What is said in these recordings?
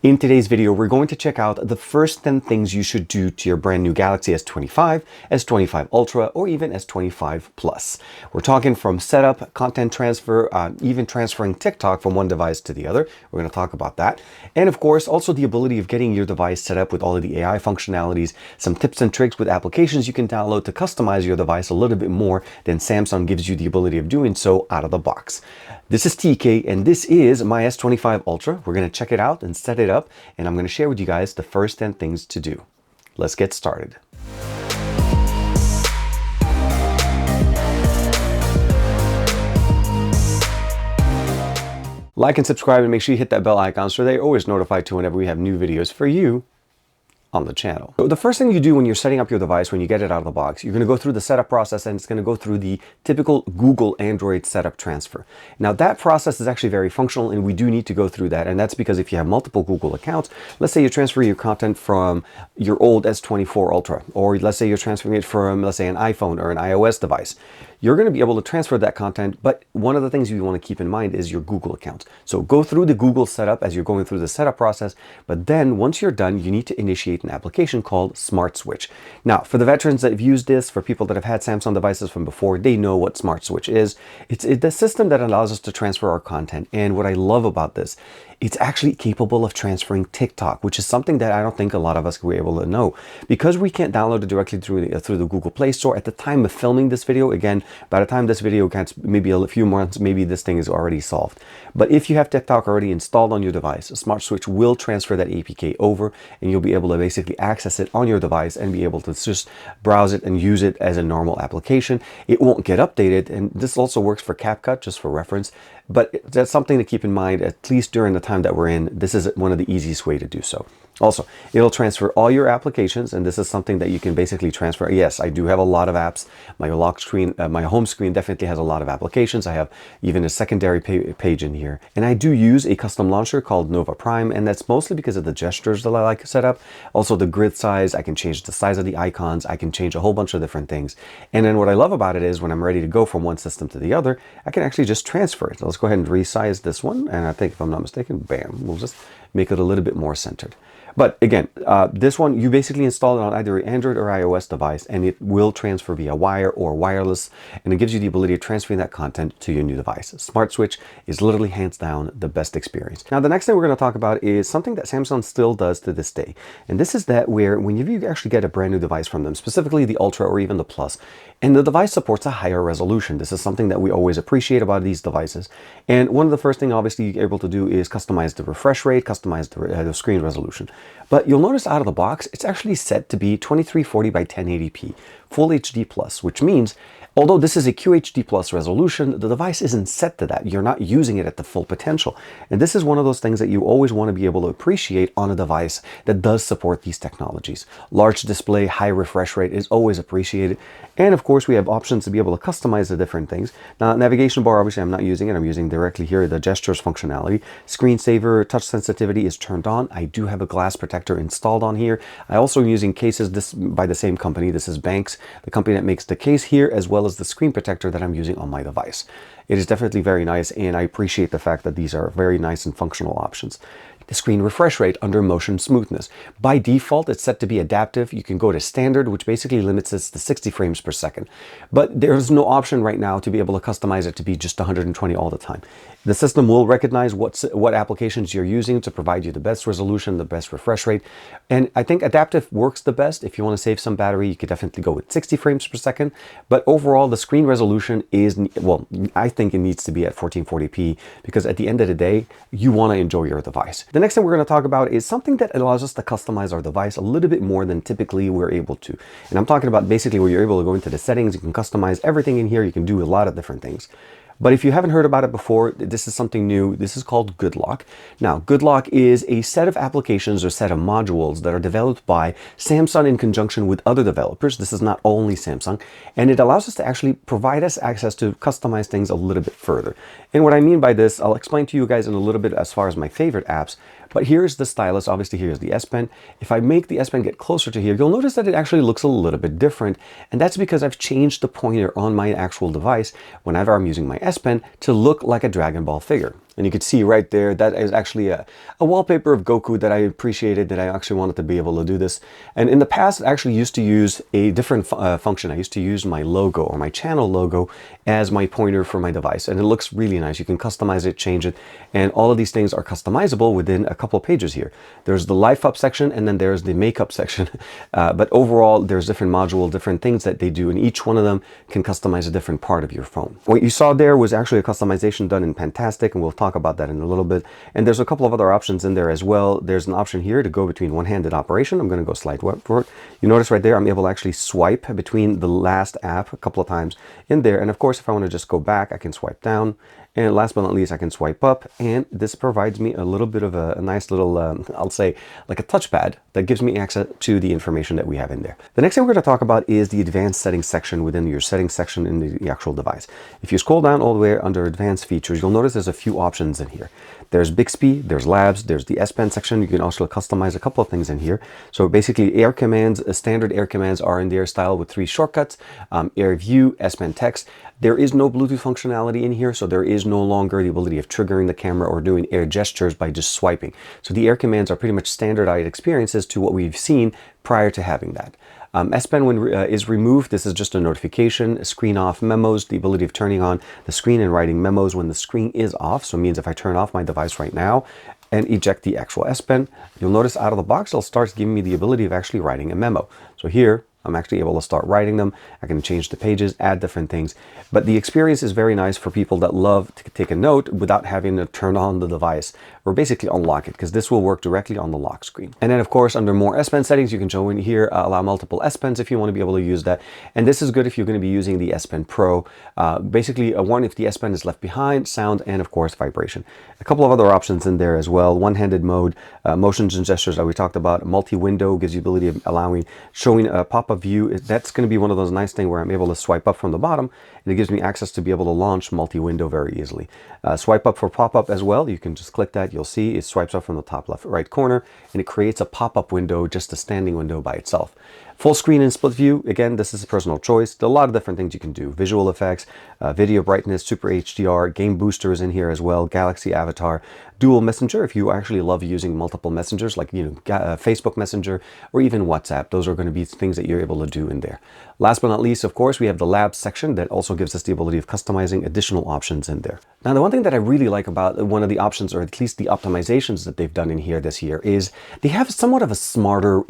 In today's video, we're going to check out the first 10 things you should do to your brand new Galaxy S25, S25 Ultra, or even S25 Plus. We're talking from setup, content transfer, even transferring TikTok from one device to the other. We're going to talk about that. And of course, also the ability of getting your device set up with all of the AI functionalities, some tips and tricks with applications you can download to customize your device a little bit more than Samsung gives you the ability of doing so out of the box. This is TK, and this is my S25 Ultra. We're going to check it out and set it up, and I'm going to share with you guys the first 10 things to do. Let's get started. Like and subscribe, and make sure you hit that bell icon so they're always notified to whenever we have new videos for you on the channel. So the first thing you do when you're setting up your device, when you get it out of the box, you're going to go through the setup process, and it's going to go through the typical Google Android setup transfer. Now that process is actually very functional, and we do need to go through that. And that's because if you have multiple Google accounts, let's say you're transferring your content from your old S24 Ultra, or let's say you're transferring it from, let's say, an iPhone or an iOS device, you're going to be able to transfer that content. But one of the things you want to keep in mind is your Google account. So go through the Google setup as you're going through the setup process. But then once you're done, you need to initiate an application called Smart Switch. Now, for the veterans that have used this, for people that have had Samsung devices from before, they know what Smart Switch is. It's the system that allows us to transfer our content. And what I love about this, it's actually capable of transferring TikTok, which is something that I don't think a lot of us were able to know. Because we can't download it directly through the Google Play Store at the time of filming this video. Again, by the time this video gets maybe a few months, maybe this thing is already solved. But if you have TikTok already installed on your device, a Smart Switch will transfer that APK over, and you'll be able to basically access it on your device and be able to just browse it and use it as a normal application. It won't get updated, and this also works for CapCut, just for reference. But that's something to keep in mind, at least during the time that we're in. This is one of the easiest way to do so. Also, it'll transfer all your applications, and this is something that you can basically transfer. Yes, I do have a lot of apps. My lock screen, my home screen definitely has a lot of applications. I have even a secondary page in here. And I do use a custom launcher called Nova Prime, and that's mostly because of the gestures that I like to set up. Also the grid size, I can change the size of the icons. I can change a whole bunch of different things. And then what I love about it is when I'm ready to go from one system to the other, I can actually just transfer it. Let's go ahead and resize this one. And I think, if I'm not mistaken, bam, we'll just make it a little bit more centered. But again, this one, you basically install it on either an Android or iOS device, and it will transfer via wire or wireless, and it gives you the ability of transferring that content to your new device. Smart Switch is literally hands down the best experience. Now, the next thing we're going to talk about is something that Samsung still does to this day. And this is that where when you actually get a brand new device from them, specifically the Ultra or even the Plus, and the device supports a higher resolution. This is something that we always appreciate about these devices. And one of the first things obviously you're able to do is customize the refresh rate, customize the screen resolution. But you'll notice out of the box, it's actually set to be 2340 by 1080p, Full HD Plus, which means although this is a QHD Plus resolution, the device isn't set to that. You're not using it at the full potential. And this is one of those things that you always want to be able to appreciate on a device that does support these technologies. Large display, high refresh rate is always appreciated. And of course, we have options to be able to customize the different things. Now, navigation bar, obviously I'm not using it. I'm using directly here the gestures functionality. Screensaver, touch sensitivity is turned on. I do have a glass protector installed on here. I also am using cases this by the same company. This is Banks, the company that makes the case here, as well as the screen protector that I'm using on my device. It is definitely very nice, and I appreciate the fact that these are very nice and functional options. The screen refresh rate under motion smoothness. By default, it's set to be adaptive. You can go to standard, which basically limits it to 60 frames per second. But there's no option right now to be able to customize it to be just 120 all the time. The system will recognize what applications you're using to provide you the best resolution, the best refresh rate. And I think adaptive works the best. If you want to save some battery, you could definitely go with 60 frames per second. But overall, the screen resolution is, well, I think it needs to be at 1440p, because at the end of the day, you want to enjoy your device. The next thing we're going to talk about is something that allows us to customize our device a little bit more than typically we're able to. And I'm talking about basically where you're able to go into the settings, you can customize everything in here, you can do a lot of different things. But if you haven't heard about it before, this is something new. This is called GoodLock. Now, GoodLock is a set of applications or set of modules that are developed by Samsung in conjunction with other developers. This is not only Samsung, and it allows us to actually provide us access to customize things a little bit further. And what I mean by this, I'll explain to you guys in a little bit as far as my favorite apps. But here's the stylus. Obviously, here's the S Pen. If I make the S Pen get closer to here, you'll notice that it actually looks a little bit different. And that's because I've changed the pointer on my actual device whenever I'm using my S Pen to look like a Dragon Ball figure. And you can see right there, that is actually a wallpaper of Goku that I appreciated, that I actually wanted to be able to do this. And in the past, I actually used to use a different function. I used to use my logo or my channel logo as my pointer for my device. And it looks really nice. You can customize it, change it. And all of these things are customizable within a couple of pages here. There's the life up section, and then there's the makeup section. But overall, there's different modules, different things that they do. And each one of them can customize a different part of your phone. What you saw there was actually a customization done in Pentastic, and we'll talk about that in a little bit. And there's a couple of other options in there as well. There's an option here to go between one-handed operation. I'm going to go slide forward. You notice right there, I'm able to actually swipe between the last app a couple of times in there. And of course, if I want to just go back, I can swipe down. And last but not least, I can swipe up, and this provides me a little bit of a nice little, I'll say, like a touchpad that gives me access to the information that we have in there. The next thing we're going to talk about is the advanced settings section within your settings section in the actual device. If you scroll down all the way under advanced features, you'll notice there's a few options in here. There's Bixby, there's Labs, there's the S Pen section. You can also customize a couple of things in here. So basically, air commands, standard air commands are in their style with 3 shortcuts, Air View, S Pen Text. There is no Bluetooth functionality in here, so there is no longer the ability of triggering the camera or doing air gestures by just swiping. So the air commands are pretty much standardized experiences to what we've seen prior to having that. S Pen, when is removed, this is just a notification, screen off memos, the ability of turning on the screen and writing memos when the screen is off. So it means if I turn off my device right now and eject the actual S Pen, you'll notice out of the box, it'll start giving me the ability of actually writing a memo. So here, I'm actually able to start writing them. I can change the pages, add different things. But the experience is very nice for people that love to take a note without having to turn on the device or basically unlock it, because this will work directly on the lock screen. And then of course, under more S Pen settings, you can go in here, allow multiple S Pens if you want to be able to use that. And this is good if you're going to be using the S Pen Pro. Basically, one if the S Pen is left behind, sound, and of course, vibration. A couple of other options in there as well. One-handed mode, motions and gestures that we talked about. Multi-window gives you the ability of showing a pop-up view. That's going to be one of those nice things where I'm able to swipe up from the bottom, and it gives me access to be able to launch multi-window very easily. Swipe up for pop-up as well. You can just click that. You'll see it swipes up from the top left right corner, and it creates a pop-up window, just a standing window by itself. Full screen and split view, again, this is a personal choice. There are a lot of different things you can do. Visual effects, video brightness, super HDR, game boosters in here as well, Galaxy Avatar, dual messenger if you actually love using multiple messengers like Facebook Messenger or even WhatsApp. Those are going to be things that you're able to do in there. Last but not least, of course, we have the Labs section that also gives us the ability of customizing additional options in there. Now, the one thing that I really like about one of the options, or at least the optimizations that they've done in here this year, is they have somewhat of a smarter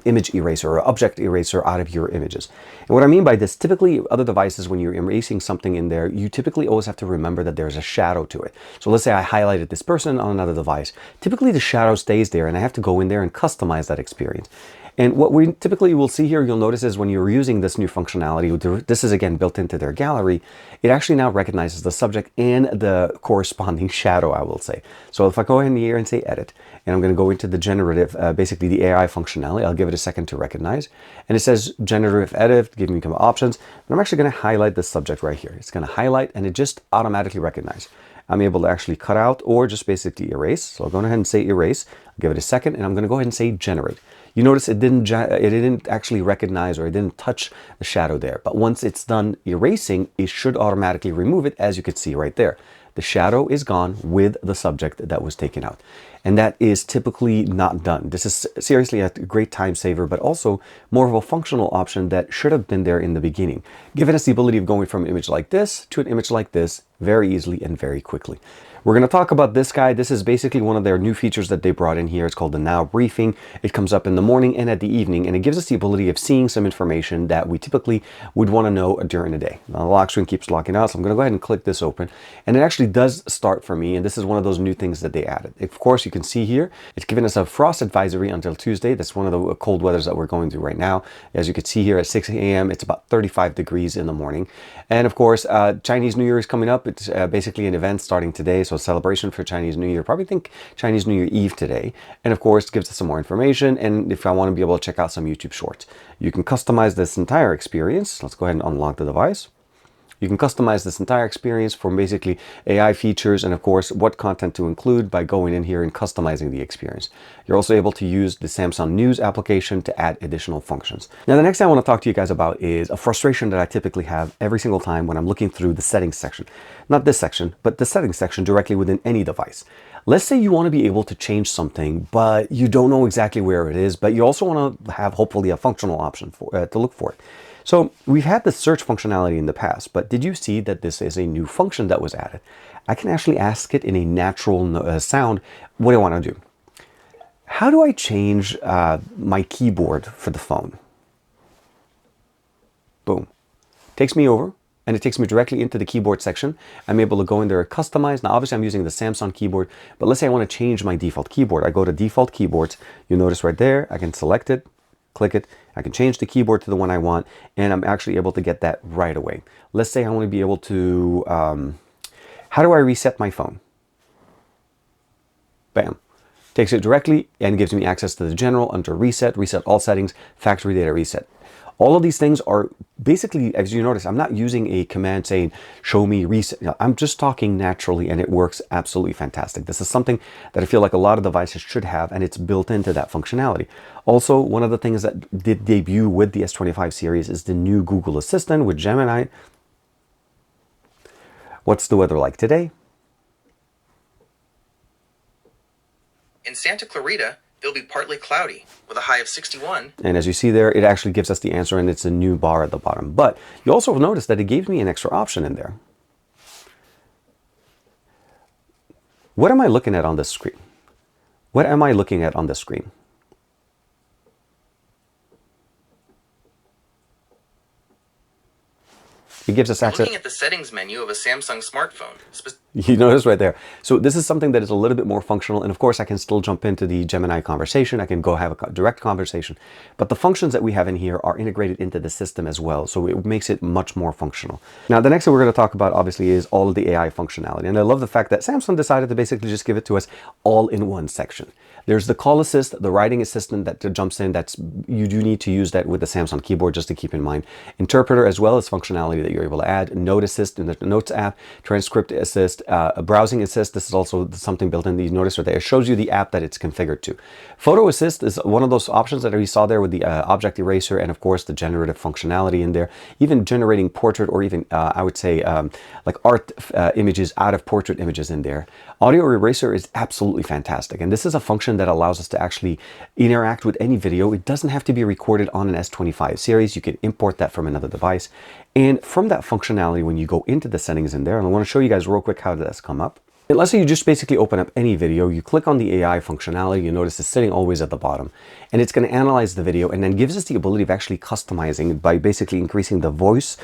image eraser or object eraser out of your images. And what I mean by this, typically other devices, when you're erasing something in there, you typically always have to remember that there's a shadow to it. So let's say I highlighted this person on another device. Typically the shadow stays there, and I have to go in there and customize that experience. And what we typically will see here, you'll notice, is when you're using this new functionality, this is again built into their gallery, it actually now recognizes the subject and the corresponding shadow, I will say. So if I go in here and say edit, and I'm going to go into the generative, basically the AI functionality, I'll give it a second to recognize. And it says generative edit, giving me a couple options. And I'm actually going to highlight the subject right here. It's going to highlight, and it just automatically recognizes. I'm able to actually cut out or just basically erase. So I'll go ahead and say erase. I'll give it a second, and I'm going to go ahead and say generate. You notice it didn't actually recognize, or it didn't touch the shadow there. But once it's done erasing, it should automatically remove it, as you can see right there. The shadow is gone with the subject that was taken out. And that is typically not done. This is seriously a great time saver, but also more of a functional option that should have been there in the beginning, giving us the ability of going from an image like this to an image like this very easily and very quickly. We're going to talk about this guy. This is basically one of their new features that they brought in here. It's called the Now Briefing. It comes up in the morning and at the evening, and it gives us the ability of seeing some information that we typically would want to know during the day. Now, the lock screen keeps locking out, so I'm going to go ahead and click this open, and it actually does start for me, and this is one of those new things that they added. Of course, you can see here, it's giving us a frost advisory until Tuesday. That's one of the cold weathers that we're going through right now. As you can see here at 6 a.m., it's about 35 degrees in the morning. And of course, Chinese New Year is coming up. It's basically an event starting today, so a celebration for Chinese New Year. Probably think Chinese New Year Eve today. And of course, it gives us some more information. And if I want to be able to check out some YouTube shorts, you can customize this entire experience. Let's go ahead and unlock the device. You can customize this entire experience for basically AI features and of course what content to include by going in here and customizing the experience. You're also able to use the Samsung News application to add additional functions. Now the next thing I want to talk to you guys about is a frustration that I typically have every single time when I'm looking through the settings section. Not this section, but the settings section directly within any device. Let's say you want to be able to change something, but you don't know exactly where it is, but you also want to have hopefully a functional option for to look for it. So we've had the search functionality in the past, but did you see that this is a new function that was added? I can actually ask it in a natural sound what I want to do. How do I change my keyboard for the phone? Boom. Takes me over. And it takes me directly into the keyboard section. I'm able to go in there and customize. Now, obviously, I'm using the Samsung keyboard, but let's say I want to change my default keyboard. I go to default keyboards. You notice right there, I can select it, click it. I can change the keyboard to the one I want, and I'm actually able to get that right away. Let's say I want to be able to, how do I reset my phone? Bam. Takes it directly and gives me access to the general under reset, reset all settings, factory data reset. All of these things are basically, as you notice, I'm not using a command saying, show me reset. I'm just talking naturally and it works absolutely fantastic. This is something that I feel like a lot of devices should have, and it's built into that functionality. Also, one of the things that did debut with the S25 series is the new Google Assistant with Gemini. What's the weather like today? In Santa Clarita, it'll be partly cloudy with a high of 61. And as you see there, it actually gives us the answer, and it's a new bar at the bottom. But you also notice that it gave me an extra option in there. What am I looking at on this screen? What am I looking at on this screen? It gives us access. Looking at the settings menu of a Samsung smartphone. You notice right there. So this is something that is a little bit more functional. And of course, I can still jump into the Gemini conversation. I can go have a direct conversation. But the functions that we have in here are integrated into the system as well. So it makes it much more functional. Now, the next thing we're going to talk about, obviously, is all of the AI functionality. And I love the fact that Samsung decided to basically just give it to us all in one section. There's the call assist, the writing assistant that jumps in. You do need to use that with the Samsung keyboard, just to keep in mind. Interpreter, as well as functionality that you're able to add. Note assist in the Notes app, transcript assist, a browsing assist. This is also something built in. You notice right there, it shows you the app that it's configured to. Photo assist is one of those options that we saw there with the object eraser, and of course the generative functionality in there. Even generating portrait, or even I would say like art images out of portrait images in there. Audio eraser is absolutely fantastic, and this is a function that allows us to actually interact with any video. It doesn't have to be recorded on an S25 series. You can import that from another device. And from that functionality, when you go into the settings in there, and I want to show you guys real quick how that's come up. Let's say you just basically open up any video, you click on the AI functionality, you notice it's sitting always at the bottom, and it's going to analyze the video and then gives us the ability of actually customizing by basically increasing the voice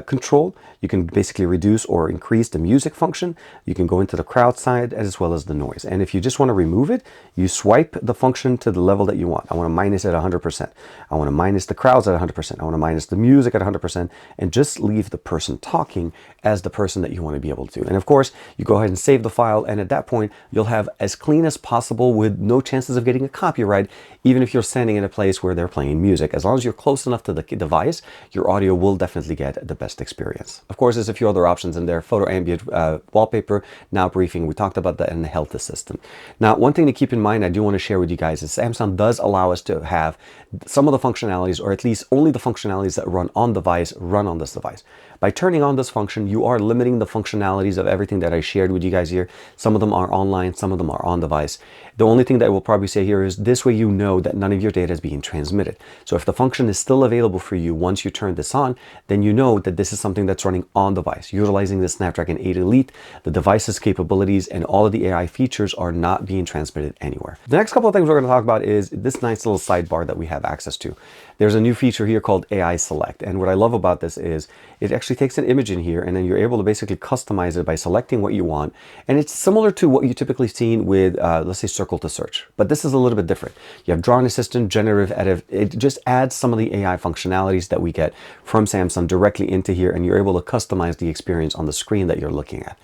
control. You can basically reduce or increase the music function. You can go into the crowd side as well as the noise. And if you just want to remove it, you swipe the function to the level that you want. I want to minus it at 100%. I want to minus the crowds at 100%. I want to minus the music at 100%, and just leave the person talking as the person that you want to be able to. And of course, you go ahead and save the file, and at that point, you'll have as clean as possible with no chances of getting a copyright, even if you're standing in a place where they're playing music. As long as you're close enough to the device, your audio will definitely get the best experience. Of course, there's a few other options in there. Photo ambient wallpaper, now briefing. We talked about that in the health assistant. Now, one thing to keep in mind, I do want to share with you guys, is Samsung does allow us to have some of the functionalities, or at least only the functionalities that run on device, run on this device. By turning on this function, you are limiting the functionalities of everything that I shared with you guys here. Some of them are online, some of them are on device. The only thing that I will probably say here is this way you know that none of your data is being transmitted. So if the function is still available for you once you turn this on, then you know that this is something that's running on device, utilizing the Snapdragon 8 Elite, the device's capabilities, and all of the AI features are not being transmitted anywhere. The next couple of things we're going to talk about is this nice little sidebar that we have access to. There's a new feature here called AI Select. And what I love about this is it actually takes an image in here, and then you're able to basically customize it by selecting what you want. And it's similar to what you typically seen with, let's say, Circle to Search. But this is a little bit different. You have Drawing Assistant, Generative Edit. It just adds some of the AI functionalities that we get from Samsung directly into here, and you're able to customize the experience on the screen that you're looking at.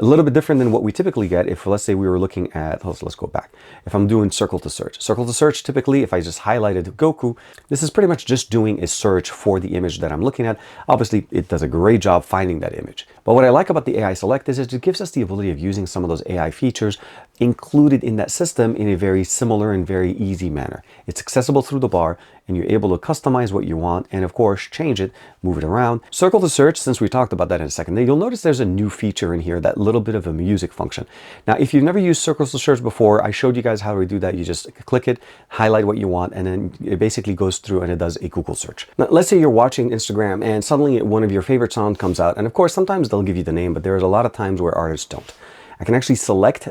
A little bit different than what we typically get if, let's say, we were looking at, let's go back. If I'm doing circle to search. Circle to search, typically, if I just highlighted Goku, this is pretty much just doing a search for the image that I'm looking at. Obviously, it does a great job finding that image. But what I like about the AI Select is it gives us the ability of using some of those AI features included in that system in a very similar and very easy manner. It's accessible through the bar, and you're able to customize what you want and, of course, change it, move it around. Circle to search, since we talked about that in a second, you'll notice there's a new feature in here, that little bit of a music function. Now, if you've never used circles to search before, I showed you guys how to do that. You just click it, highlight what you want, and then it basically goes through and it does a Google search. Now, let's say you're watching Instagram and suddenly one of your favorite songs comes out, and of course, sometimes they'll give you the name, but there's a lot of times where artists don't. I can actually select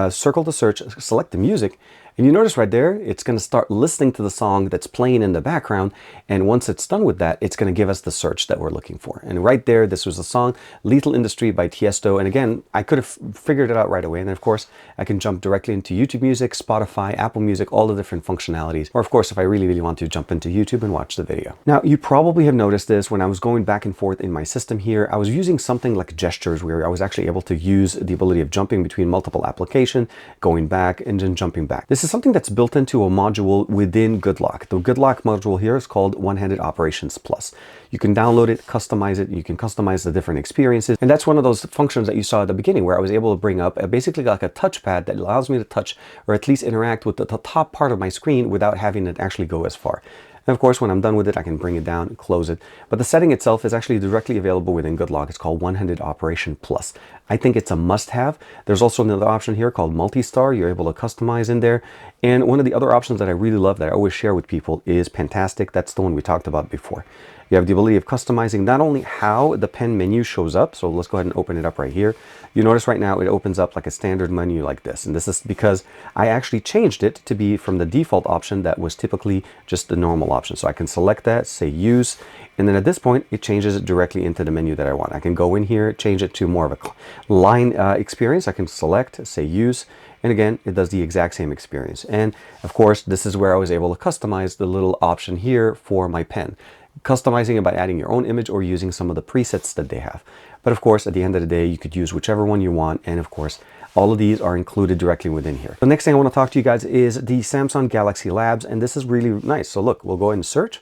circle to search, select the music, and you notice right there, it's going to start listening to the song that's playing in the background. And once it's done with that, it's going to give us the search that we're looking for. And right there, this was the song Lethal Industry by Tiesto. And again, I could have figured it out right away. And then, of course, I can jump directly into YouTube Music, Spotify, Apple Music, all the different functionalities. Or of course, if I really want to, jump into YouTube and watch the video. Now, you probably have noticed this when I was going back and forth in my system here. I was using something like gestures where I was actually able to use the ability of jumping between multiple applications, going back and then jumping back. This is something that's built into a module within GoodLock. The GoodLock module here is called One-Handed Operations Plus. You can download it, customize it, you can customize the different experiences. And that's one of those functions that you saw at the beginning where I was able to bring up basically like a touchpad that allows me to touch or at least interact with the top part of my screen without having to actually go as far. And of course, when I'm done with it, I can bring it down and close it. But the setting itself is actually directly available within GoodLock. It's called One-Handed Operation Plus. I think it's a must-have. There's also another option here called Multi-Star. You're able to customize in there. And one of the other options that I really love that I always share with people is Pentastic. That's the one we talked about before. You have the ability of customizing not only how the pen menu shows up, so let's go ahead and open it up right here. You notice right now it opens up like a standard menu like this, and this is because I actually changed it to be from the default option that was typically just the normal option. So I can select that, say use, and then at this point it changes it directly into the menu that I want. I can go in here, change it to more of a line experience. I can select, say use, and again, it does the exact same experience. And of course, this is where I was able to customize the little option here for my pen. Customizing it by adding your own image or using some of the presets that they have. But of course, at the end of the day, you could use whichever one you want. And of course, all of these are included directly within here. The next thing I want to talk to you guys is the Samsung Galaxy Labs. And this is really nice. So look, we'll go ahead and search.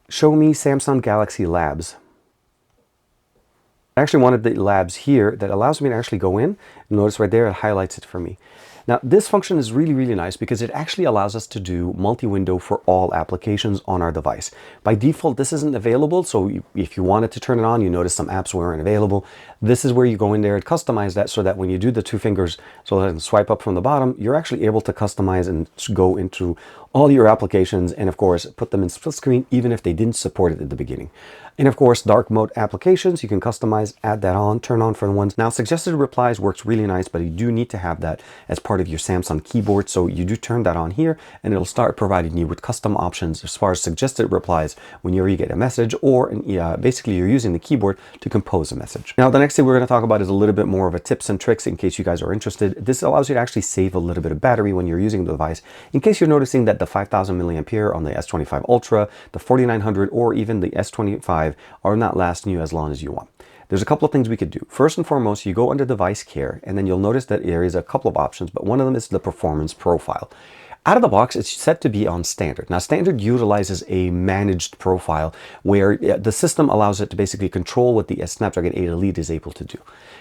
Show me Samsung Galaxy Labs. I actually wanted the labs here that allows me to actually go in. Notice right there, it highlights it for me. Now, this function is really nice because it actually allows us to do multi-window for all applications on our device. By default, this isn't available, so if you wanted to turn it on, you notice some apps weren't available. This is where you go in there and customize that so that when you do the two fingers, so that swipe up from the bottom, you're actually able to customize and go into all your applications and, of course, put them in split screen even if they didn't support it at the beginning. And of course, dark mode applications, you can customize, add that on, turn on for the ones. Now, suggested replies works really nice, but you do need to have that as part of your Samsung keyboard. So you do turn that on here and it'll start providing you with custom options as far as suggested replies whenever you get a message or basically you're using the keyboard to compose a message. Now, the next thing we're going to talk about is a little bit more of a tips and tricks in case you guys are interested. This allows you to actually save a little bit of battery when you're using the device. In case you're noticing that the 5000 milliampere on the S25 Ultra, the 4900 or even the S25 are not lasting you as long as you want. There's a couple of things we could do. First and foremost, you go under device care and then you'll notice that there is a couple of options, but one of them is the performance profile. Out of the box, it's set to be on standard. Now, standard utilizes a managed profile where the system allows it to basically control what the Snapdragon 8 Elite is able to do.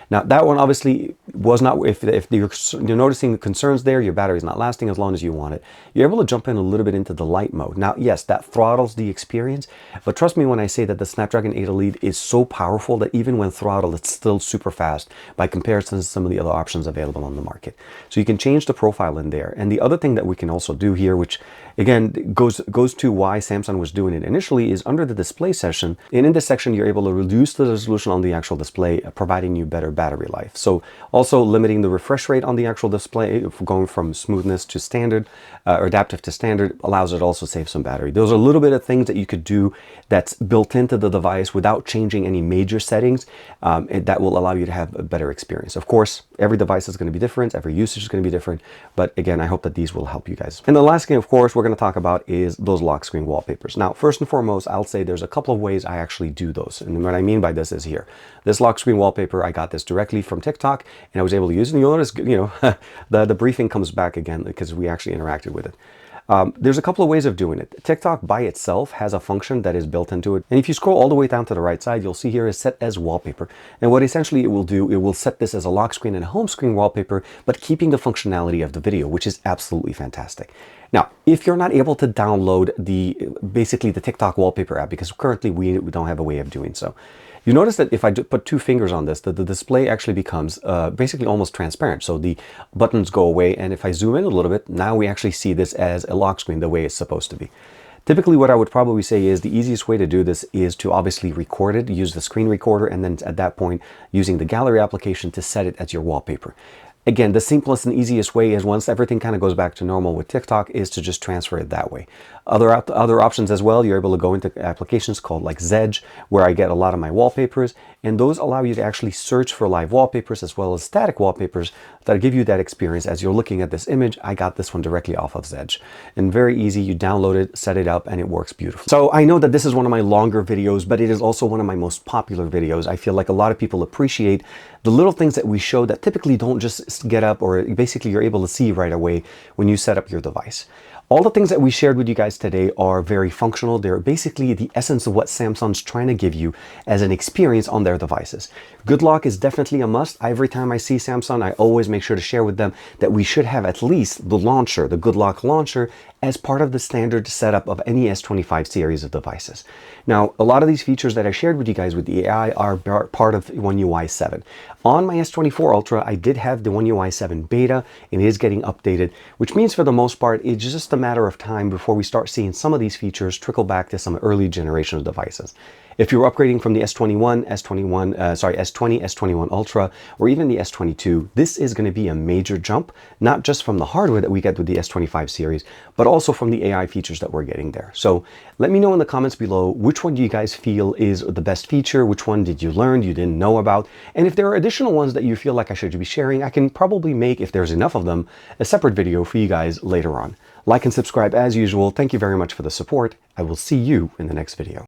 Now, that one obviously was not, if you're noticing concerns there, your battery is not lasting as long as you want it, you're able to jump in a little bit into the light mode. Now, yes, that throttles the experience, but trust me when I say that the Snapdragon 8 Elite is so powerful that even when throttled, it's still super fast by comparison to some of the other options available on the market. So you can change the profile in there. And the other thing that we can also do here, which again goes to why Samsung was doing it initially, is under the display section. And in this section, you're able to reduce the resolution on the actual display, providing you better battery life. So also limiting the refresh rate on the actual display, going from smoothness to standard or adaptive to standard, allows it to also save some battery. Those are a little bit of things that you could do that's built into the device without changing any major settings that will allow you to have a better experience. Of course, every device is going to be different, every usage is going to be different, but again, I hope that these will help you guys guys. And the last thing, of course, we're going to talk about is those lock screen wallpapers. Now, first and foremost, I'll say there's a couple of ways I actually do those. And what I mean by this is here. This lock screen wallpaper, I got this directly from TikTok, and I was able to use it. And you'll notice, you know, the briefing comes back again because we actually interacted with it. There's a couple of ways of doing it. TikTok by itself has a function that is built into it. And if you scroll all the way down to the right side, you'll see here is set as wallpaper. And what essentially it will do, it will set this as a lock screen and a home screen wallpaper, but keeping the functionality of the video, which is absolutely fantastic. Now, if you're not able to download basically the TikTok wallpaper app, because currently we don't have a way of doing so, you notice that if I put two fingers on this, the display actually becomes basically almost transparent. So the buttons go away, and if I zoom in a little bit, now we actually see this as a lock screen the way it's supposed to be. Typically, what I would probably say is the easiest way to do this is to obviously record it, use the screen recorder, and then at that point, using the gallery application to set it as your wallpaper. Again, the simplest and easiest way is once everything kind of goes back to normal with TikTok is to just transfer it that way. Other options as well, you're able to go into applications called like Zedge, where I get a lot of my wallpapers, and those allow you to actually search for live wallpapers as well as static wallpapers that give you that experience as you're looking at this image. I got this one directly off of Zedge, and very easy. You download it, set it up, and it works beautifully. So I know that this is one of my longer videos, but it is also one of my most popular videos. I feel like a lot of people appreciate the little things that we show that typically don't just get up, or basically you're able to see right away when you set up your device. All the things that we shared with you guys today are very functional. They're basically the essence of what Samsung's trying to give you as an experience on their devices. Good lock is definitely a must. Every time I see Samsung, I always make sure to share with them that we should have at least the launcher, the Good Lock launcher, as part of the standard setup of any S25 series of devices. Now, a lot of these features that I shared with you guys with the AI are part of One UI 7. On my S24 Ultra, I did have the One UI 7 beta, and it is getting updated, which means for the most part, it's just a matter of time before we start seeing some of these features trickle back to some early generation of devices. If you're upgrading from the S20, S21 Ultra, or even the S22, this is going to be a major jump, not just from the hardware that we get with the S25 series, but also from the AI features that we're getting there. So let me know in the comments below, which one do you guys feel is the best feature? Which one did you learn you didn't know about? And if there are additional ones that you feel like I should be sharing, I can probably make, if there's enough of them, a separate video for you guys later on. Like and subscribe as usual. Thank you very much for the support. I will see you in the next video.